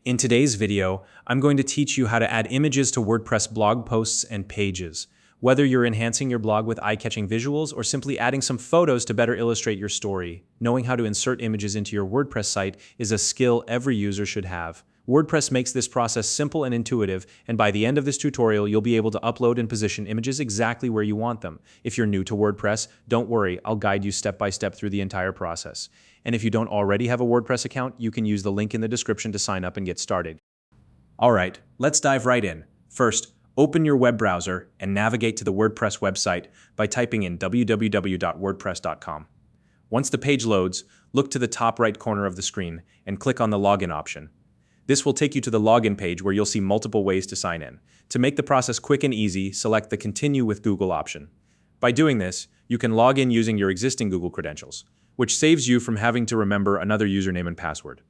In today's video, I'm going to teach you how to add images to WordPress blog posts and pages. Whether you're enhancing your blog with eye-catching visuals or simply adding some photos to better illustrate your story, knowing how to insert images into your WordPress site is a skill every user should have. WordPress makes this process simple and intuitive, and by the end of this tutorial, you'll be able to upload and position images exactly where you want them. If you're new to WordPress, don't worry, I'll guide you step by step through the entire process. And if you don't already have a WordPress account, you can use the link in the description to sign up and get started. All right, let's dive right in. First, open your web browser and navigate to the WordPress website by typing in www.wordpress.com. Once the page loads, look to the top right corner of the screen and click on the login option. This will take you to the login page where you'll see multiple ways to sign in. To make the process quick and easy, select the Continue with Google option. By doing this, you can log in using your existing Google credentials, which saves you from having to remember another username and password.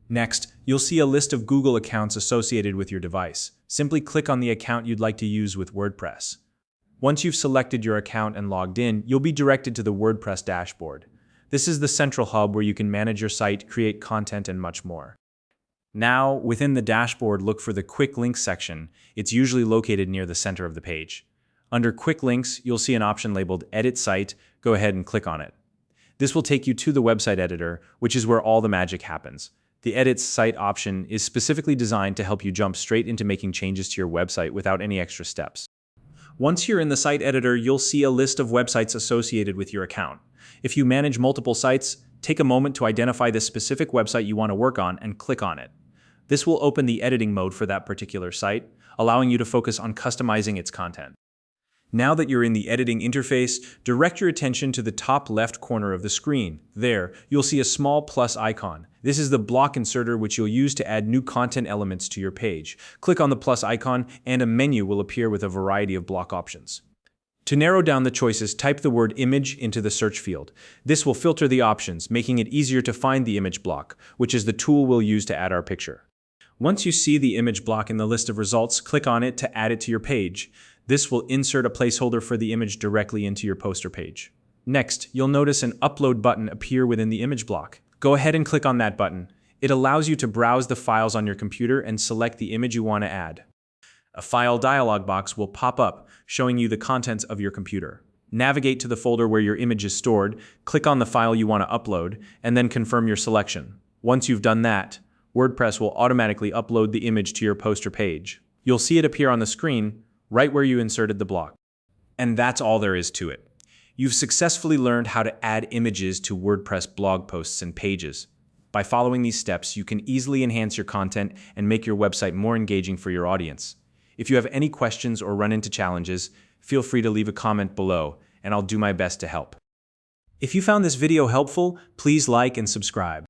Next, you'll see a list of Google accounts associated with your device. Simply click on the account you'd like to use with WordPress. Once you've selected your account and logged in, you'll be directed to the WordPress dashboard. This is the central hub where you can manage your site, create content, and much more. Now, within the dashboard, look for the Quick Links section. It's usually located near the center of the page. Under Quick Links, you'll see an option labeled Edit Site. Go ahead and click on it. This will take you to the website editor, which is where all the magic happens. The Edit Site option is specifically designed to help you jump straight into making changes to your website without any extra steps. Once you're in the site editor, you'll see a list of websites associated with your account. If you manage multiple sites, take a moment to identify the specific website you want to work on and click on it. This will open the editing mode for that particular site, allowing you to focus on customizing its content. Now that you're in the editing interface, direct your attention to the top left corner of the screen. There, you'll see a small plus icon. This is the block inserter which you'll use to add new content elements to your page. Click on the plus icon and a menu will appear with a variety of block options. To narrow down the choices, type the word image into the search field. This will filter the options, making it easier to find the image block, which is the tool we'll use to add our picture. Once you see the image block in the list of results, click on it to add it to your page. This will insert a placeholder for the image directly into your poster page. Next, you'll notice an upload button appear within the image block. Go ahead and click on that button. It allows you to browse the files on your computer and select the image you want to add. A file dialog box will pop up, showing you the contents of your computer. Navigate to the folder where your image is stored, click on the file you want to upload, and then confirm your selection. Once you've done that, WordPress will automatically upload the image to your poster page. You'll see it appear on the screen, right where you inserted the block. And that's all there is to it. You've successfully learned how to add images to WordPress blog posts and pages. By following these steps, you can easily enhance your content and make your website more engaging for your audience. If you have any questions or run into challenges, feel free to leave a comment below, and I'll do my best to help. If you found this video helpful, please like and subscribe.